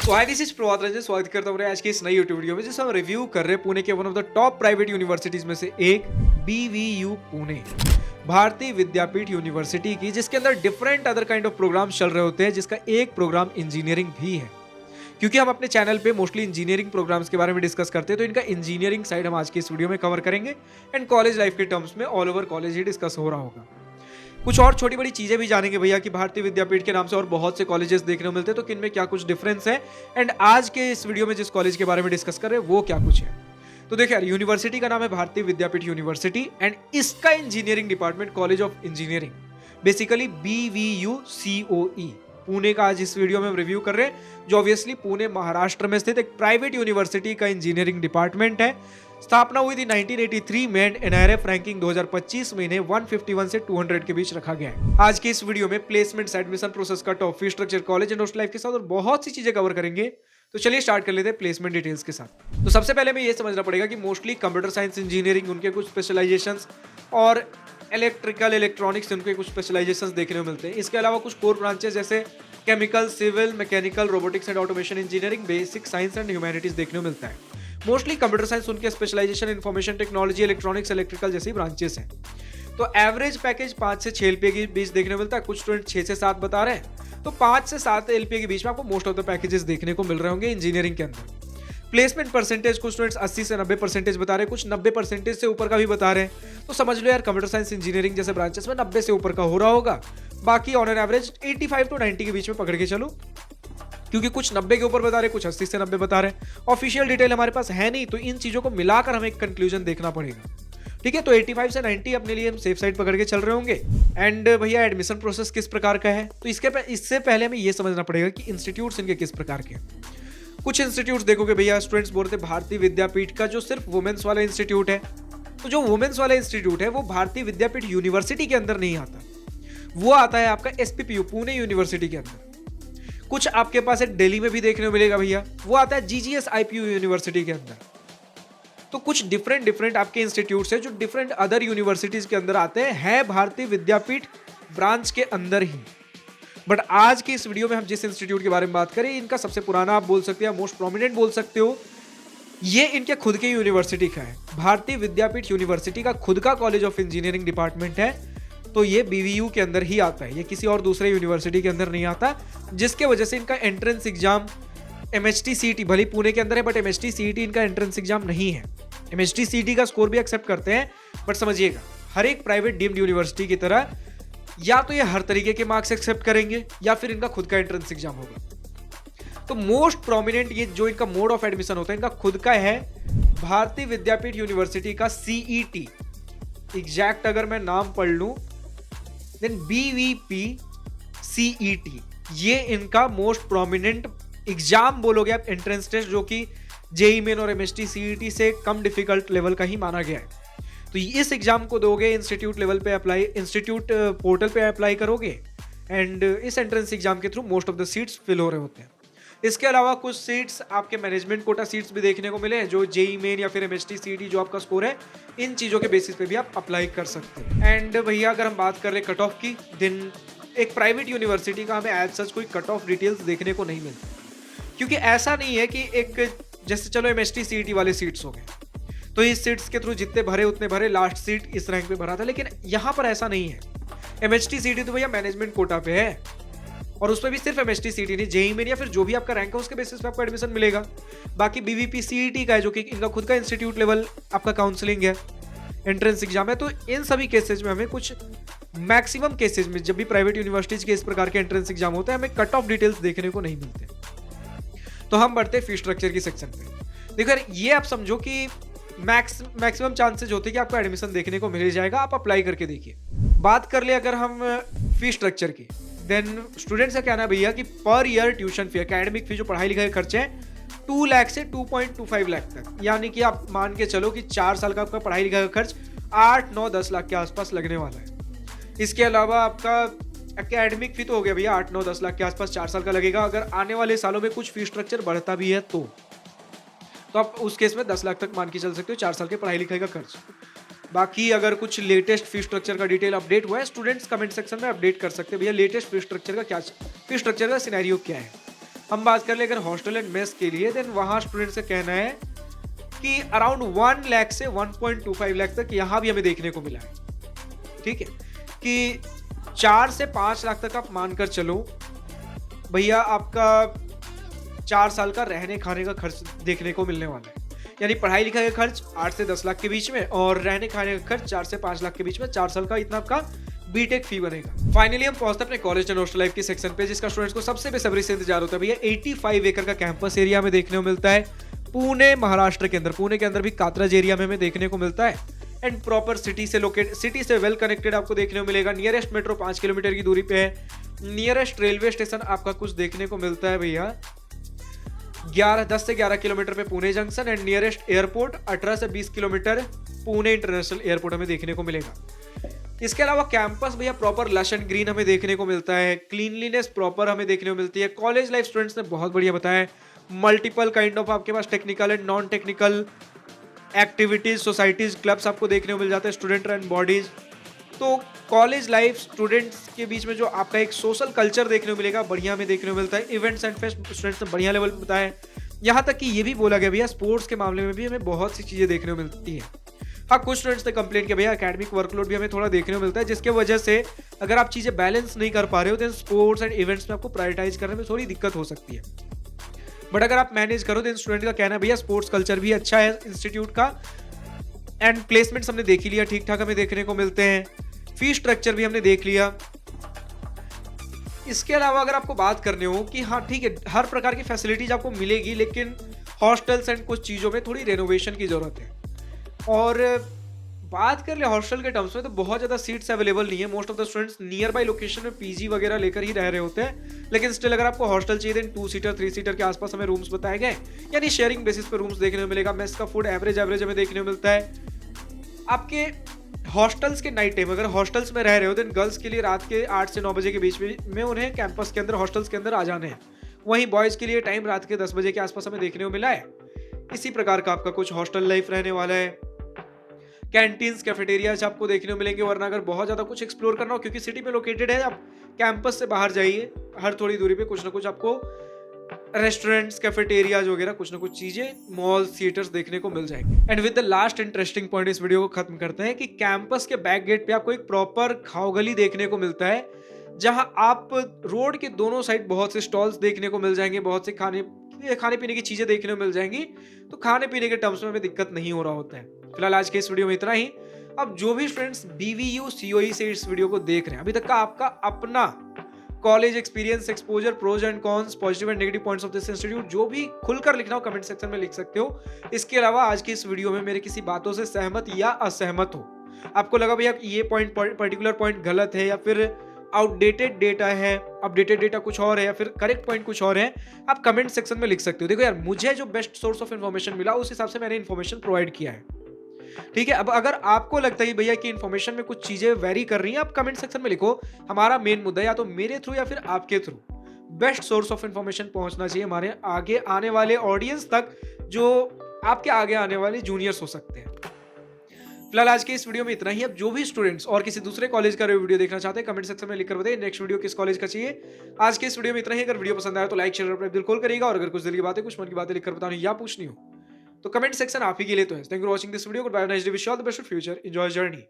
तो hi this is Prabhat Ranjan, स्वागत करता हूँ आज की इस नई यूट्यूब वीडियो में जिसमें हम रिव्यू कर रहे हैं पुणे के one of the top private universities में से एक BVU पुणे, भारतीय विद्यापीठ यूनिवर्सिटी की, जिसके अंदर different other kind of programmes चल रहे होते हैं, जिसका एक प्रोग्राम इंजीनियरिंग भी है। क्योंकि हम अपने चैनल पे मोस्टली इंजीनियरिंग प्रोग्राम्स के बारे में डिस्कस करते हैं, तो इनका इंजीनियरिंग साइड हम आज की इस वीडियो में कवर करेंगे एंड कॉलेज लाइफ के टर्म्स में ऑल ओवर कॉलेज ही डिस्कस हो रहा होगा। कुछ और छोटी बड़ी चीजें भी जानेंगे भैया कि भारतीय विद्यापीठ के नाम से और बहुत से कॉलेजेस देखने को मिलते हैं, तो किनमें क्या कुछ डिफरेंस है एंड आज के इस वीडियो में जिस कॉलेज के बारे में डिस्कस कर रहे हैं वो क्या कुछ है। तो देखिए यार, यूनिवर्सिटी का नाम है भारतीय विद्यापीठ यूनिवर्सिटी एंड इसका engineering department college of engineering, basically BVU COE Pune का आज इस वीडियो में हम रिव्यू कर रहे हैं, जो ऑब्वियसली पुणे महाराष्ट्र में स्थित एक प्राइवेट यूनिवर्सिटी का इंजीनियरिंग डिपार्टमेंट है। स्थापना हुई थी 1983 में एंड NIRF रैंकिंग 2025 में इन्हें 151 से 200 के बीच रखा गया है। आज के इस वीडियो में placement, admission process, cut off, fee structure, college and hostel life के साथ और बहुत सी चीजें कवर करेंगे। तो चलिए स्टार्ट कर लेते हैं प्लेसमेंट डिटेल्स के साथ। तो सबसे पहले हमें यह समझना पड़ेगा कि मोस्टली कंप्यूटर साइंस इंजीनियरिंग, उनके कुछ स्पेशलाइजेशंस और इलेक्ट्रिकल इलेक्ट्रॉनिक्स उनके कुछ स्पेशलाइजेशंस देखने को मिलते हैं। इसके अलावा कुछ कोर ब्रांचेस जैसे chemical, civil, mechanical, robotics and automation engineering, basic science and humanities देखने को मिलता है। मोस्टली कंप्यूटर साइंस उनके specialisation information technology, electronics, electrical जैसी ब्रांचेस हैं। तो एवरेज पैकेज 5 से 6 LPA के बीच देखने को मिलता है। कुछ स्टूडेंट 6 से 7 बता रहे हैं, तो 5 से 7 LPA के बीच में आपको मोस्ट ऑफ द पैकेजेस देखने को मिल रहे होंगे इंजीनियरिंग के अंदर। प्लेसमेंट परसेंटेज कुछ स्टूडेंट्स 80 से 90% बता रहे हैं, कुछ 90% से ऊपर का भी बता रहे हैं। तो समझ लो यार, कंप्यूटर साइंस इंजीनियरिंग जैसे ब्रांचेस में 90 से ऊपर का हो रहा होगा। बाकी ऑन एन एवरेज 85 to 90 के बीच में पकड़ के चलो, क्योंकि कुछ 90 के ऊपर बता रहे, कुछ 80 से 90 बता रहे। ऑफिशियल डिटेल हमारे पास है नहीं, तो इन चीजों को मिलाकर हमें एक कंक्लूजन देखना पड़ेगा। ठीक है, तो 85 से 90 अपने लिए हम सेफ साइड पकड़ के चल रहे होंगे। एंड भैया एडमिशन प्रोसेस किस प्रकार का है, तो इससे पहले हमें यह समझना पड़ेगा कि इंस्टीट्यूट्स इनके किस प्रकार के। कुछ इंस्टीट्यूट्स देखोगे भैया, स्टूडेंट्स बोलते भारतीय विद्यापीठ का जो सिर्फ वुमेन्स वाला इंस्टीट्यूट है, तो जो वुमेन्स वाला इंस्टीट्यूट है वो भारतीय विद्यापीठ यूनिवर्सिटी के अंदर नहीं आता, वो आता है आपका SPPU पुणे यूनिवर्सिटी के अंदर। कुछ आपके पास एक दिल्ली में भी देखने को मिलेगा भैया, वो आता है GGS IPU यूनिवर्सिटी के अंदर। तो कुछ डिफरेंट आपके इंस्टीट्यूट्स है जो डिफरेंट अदर यूनिवर्सिटीज के अंदर आते हैं भारतीय विद्यापीठ ब्रांच के अंदर ही। बट आज की इस वीडियो में हम जिस इंस्टीट्यूट के बारे में बात करें, इनका सबसे पुराना आप बोल सकते हैं, मोस्ट प्रोमिनेंट बोल सकते हो, ये इनके खुद के यूनिवर्सिटी का है। भारतीय विद्यापीठ यूनिवर्सिटी का खुद का कॉलेज ऑफ इंजीनियरिंग डिपार्टमेंट है, तो ये BVU के अंदर ही आता है, ये किसी और दूसरे यूनिवर्सिटी के अंदर नहीं आता, जिसके वजह से इनका एंट्रेंस एग्जाम MHT CET भले पुणे के अंदर है, बट MHT CET इनका एंट्रेंस एग्जाम नहीं है। MHT CET का स्कोर भी एक्सेप्ट करते हैं, बट समझिएगा हर एक प्राइवेट डीम्ड यूनिवर्सिटी की तरह या तो ये हर तरीके के मार्क्स एक्सेप्ट करेंगे या फिर इनका खुद का एंट्रेंस एग्जाम होगा। तो मोस्ट प्रोमिनेंट ये जो इनका मोड ऑफ एडमिशन होता है, इनका खुद का है भारतीय विद्यापीठ यूनिवर्सिटी का CET। एग्जैक्ट अगर मैं नाम पढ़ लूं, देन BVP CET, ये इनका मोस्ट प्रोमिनेंट एग्जाम बोलोगे आप, एंट्रेंस टेस्ट, जो कि JEE मेन और MHT CET से कम डिफिकल्ट लेवल का ही माना गया है। तो इस एग्जाम को दोगे, इंस्टीट्यूट लेवल पे अप्लाई, इंस्टीट्यूट पोर्टल पे अप्लाई करोगे एंड इस एंट्रेंस एग्जाम के through most of the seats fill हो रहे होते हैं। इसके अलावा कुछ सीट्स आपके मैनेजमेंट कोटा सीट्स भी देखने को मिले हैं, जो JEE मेन या फिर MHT CET जो आपका स्कोर है, इन चीज़ों के बेसिस पे भी आप अप्लाई कर सकते हैं। एंड भैया अगर हम बात कर रहे कट ऑफ की, दिन एक प्राइवेट यूनिवर्सिटी का हमें एज सच कोई कट ऑफ डिटेल्स देखने को नहीं मिलती, क्योंकि ऐसा नहीं है कि एक जैसे चलो MHT CET वाले सीट्स हो गए, तो इस सीट्स के थ्रू जितने भरे उतने भरे, लास्ट सीट इस रैंक पे भरा था, लेकिन यहाँ पर ऐसा नहीं है। MHT CET तो भैया मैनेजमेंट कोटा पे है, और उसमें भी सिर्फ MHT CET नहीं, JEE मेन या फिर जो भी आपका रैंक है उसके बेसिस पे आपको एडमिशन मिलेगा। बाकी BVP CET का है, जो कि इनका खुद का इंस्टीट्यूट लेवल आपका काउंसलिंग है, एंट्रेंस एग्जाम है। तो इन सभी केसेज में हमें कुछ मैक्सिमम केसेज में जब भी प्राइवेट यूनिवर्सिटीज के इस प्रकार के एंट्रेंस एग्जाम होते हैं, हमें कट ऑफ डिटेल्स देखने को नहीं मिलते। तो हम बढ़ते फी स्ट्रक्चर की सेक्शन पे। देखो यार, ये आप समझो कि मैक्सिमम चांसेज होते हैं कि आपको एडमिशन देखने को मिल जाएगा, आप अप्लाई करके देखिए। बात कर ले अगर हम फी स्ट्रक्चर की, देन स्टूडेंट्स का कहना है भैया कि per year tuition fee, academic fee, जो पढ़ाई लिखाई खर्चे हैं, 2 लाख से 2.25 लाख तक, यानी कि आप मान के चलो कि 4 साल का आपका पढ़ाई लिखाई का खर्च 8, 9, 10 लाख के आसपास लगने वाला है। इसके अलावा आपका एकेडमिक फी तो हो गया भैया 8, 9, 10 लाख के आसपास 4 साल का लगेगा। अगर आने वाले सालों में कुछ फी स्ट्रक्चर बढ़ता भी है तो आप उस केस में 10 लाख तक मान के चल सकते हो 4 साल के पढ़ाई लिखाई का खर्च। बाकी अगर कुछ लेटेस्ट फी स्ट्रक्चर का डिटेल अपडेट हुआ है, स्टूडेंट्स कमेंट सेक्शन में अपडेट कर सकते हैं भैया लेटेस्ट फी स्ट्रक्चर का क्या, फी स्ट्रक्चर का सिनेरियो क्या है। हम बात कर ले अगर हॉस्टल एंड मेस के लिए, देन वहाँ स्टूडेंट्स का कहना है कि अराउंड 1 लाख से 1.25 लाख तक यहाँ भी हमें देखने को मिला है। ठीक है, कि 4 से 5 लाख तक आप मानकर चलो भैया, आपका 4 साल का रहने खाने का खर्च देखने को मिलने वाला है। यानी पढ़ाई लिखाई का खर्च 8 से 10 लाख के बीच में और रहने खाने का खर्च 4 से 5 लाख के बीच में, 4 साल का इतना आपका बीटेक फी बनेगा। फाइनली हम पहुंचते हैं अपने कॉलेज एंड हॉस्टल लाइफ के सेक्शन पे, जिसका स्टूडेंट्स को सबसे बेसब्री से इंतजार होता है। भैया 85 एकड़ का कैंपस एरिया में देखने को मिलता है पुणे महाराष्ट्र के अंदर। पुणे के अंदर भी कात्रज एरिया में हमें देखने को मिलता है एंड प्रॉपर सिटी से वेल कनेक्टेड आपको देखने को मिलेगा। नियरेस्ट मेट्रो 5 किलोमीटर की दूरी पे है। नियरेस्ट रेलवे स्टेशन आपका कुछ देखने को मिलता है भैया 10 से 11 किलोमीटर पे Pune junction and nearest airport 18 से 20 किलोमीटर पुणे इंटरनेशनल एयरपोर्ट हमें देखने को मिलेगा। इसके अलावा कैंपस भैया प्रॉपर लश एंड ग्रीन हमें देखने को मिलता है। क्लीनलीनेस प्रॉपर हमें देखने को मिलती है। कॉलेज लाइफ स्टूडेंट्स ने बहुत बढ़िया बताया है। मल्टीपल काइंड ऑफ आपके पास technical and non technical activities, societies, clubs आपको देखने को मिल जाते हैं, स्टूडेंट रन बॉडीज। तो कॉलेज लाइफ स्टूडेंट्स के बीच में जो आपका एक सोशल कल्चर देखने को मिलेगा, बढ़िया हमें देखने को मिलता है। इवेंट्स एंड फेस्ट स्टूडेंट्स ने बढ़िया लेवल बताया है। यहाँ तक कि ये भी बोला गया भैया स्पोर्ट्स के मामले में भी हमें बहुत सी चीजें देखने को मिलती है। हाँ, कुछ स्टूडेंट्स ने कंप्लेंट किया भैया एकेडमिक वर्कलोड भी हमें थोड़ा देखने को मिलता है, जिसके वजह से अगर आप चीजें बैलेंस नहीं कर पा रहे हो तो स्पोर्ट्स एंड इवेंट्स में आपको प्रायोरिटाइज करने में थोड़ी दिक्कत हो सकती है। बट अगर आप मैनेज करो तो स्टूडेंट का कहना है भैया स्पोर्ट्स कल्चर भी अच्छा है इंस्टीट्यूट का एंड प्लेसमेंट्स हमने देख ही लिया, ठीक ठाक हमें देखने को मिलते हैं। फी स्ट्रक्चर भी हमने देख लिया। इसके अलावा अगर आपको बात करनी हो कि हाँ ठीक है हर प्रकार की फैसिलिटीज आपको मिलेगी, लेकिन हॉस्टल्स एंड कुछ चीज़ों में थोड़ी रेनोवेशन की जरूरत है। और बात कर ले हॉस्टल के टर्म्स में तो बहुत ज़्यादा सीट्स अवेलेबल नहीं है। Most of the students near by location में पीजी वगैरह लेकर ही रह रहे होते हैं, लेकिन स्टिल अगर आपको हॉस्टल चाहिए देन 2 सीटर 3 सीटर के आसपास हमें रूम्स बताए गए, यानी शेयरिंग बेसिस पे रूम्स देखने को मिलेगा। मेस का फूड एवरेज हमें देखने को मिलता है। आपके हॉस्टल्स के नाइट टाइम अगर हॉस्टल्स में रह रहे हो देन गर्ल्स के लिए रात के 8 से 9 बजे के बीच में उन्हें कैंपस के अंदर हॉस्टल्स के अंदर आ जाने हैं। वहीं बॉयज़ के लिए टाइम रात के 10 बजे के आसपास हमें देखने को मिला है। इसी प्रकार का आपका कुछ हॉस्टल लाइफ रहने वाला है। कैंटीन्स, कैफेटेरियाज आपको देखने को मिलेंगे, वरना अगर बहुत ज़्यादा कुछ एक्सप्लोर करना हो क्योंकि सिटी में लोकेटेड है, आप कैंपस से बाहर जाइए, हर थोड़ी दूरी पे कुछ ना कुछ आपको रेस्टोरेंट्स, कैफेटेरियाज वगैरह कुछ ना कुछ चीजें, मॉल, थिएटर्स देखने को मिल जाएंगे। And with the last interesting point इस वीडियो को खत्म करते हैं कि कैंपस के बैक गेट पे आपको एक प्रॉपर खाओगली देखने को मिलता है, जहां आप रोड के दोनों साइड बहुत से स्टॉल्स देखने को मिल जाएंगे, बहुत से खाने पीने की चीजें देखने को मिल जाएंगी। तो खाने पीने के टर्म्स में हमें दिक्कत नहीं हो रहा होता है। फिलहाल आज के इस वीडियो में इतना ही। अब जो भी स्टूडेंट्स BVU COE से इस वीडियो को देख रहे हैं, अभी तक का आपका अपना college experience, exposure, pros and cons, positive and negative points of this institute, जो भी खुलकर लिखना हो कमेंट सेक्शन में लिख सकते हो। इसके अलावा आज की इस वीडियो में मेरे किसी बातों से सहमत या असहमत हो, आपको लगा भैया ये पॉइंट पर्टिकुलर पॉइंट गलत है या फिर आउटडेटेड डेटा है, अपडेटेड डेटा कुछ और है या फिर करेक्ट पॉइंट कुछ और है, आप कमेंट सेक्शन में लिख सकते हो। देखो यार, मुझे जो बेस्ट सोर्स ऑफ इन्फॉर्मेशन मिला उस हिसाब से मैंने इन्फॉर्मेशन प्रोवाइड किया है, ठीक है। अब अगर आपको लगता है भैया कि इन्फॉर्मेशन में कुछ चीजें वेरी कर रही हैं, आप कमेंट सेक्शन में लिखो। हमारा मेन मुद्दा या तो मेरे थ्रू या फिर आपके through best source of information पहुंचना चाहिए हमारे आगे आने वाले ऑडियंस तक, जो आपके आगे आने वाले जूनियर्स हो सकते हैं। फिलहाल आज के इस वीडियो में इतना ही। अब जो भी स्टूडेंट्स और किसी दूसरे कॉलेज का वीडियो देखना चाहते हैं कमेंट सेक्शन में लिखकर बताइए नेक्स्ट वीडियो किस कॉलेज का चाहिए। आज के इस वीडियो में इतना ही। अगर वीडियो पसंद आया तो लाइक शेयर अपने दिल खोल करिएगा, और अगर कुछ दिल की बातें, कुछ मन की बातें लिखकर बतानी या पूछनी हो तो कमेंट सेक्शन आप ही के लिए तो है। Thank you for watching this video. Goodbye, nice day, wish you all the best for future, enjoy journey.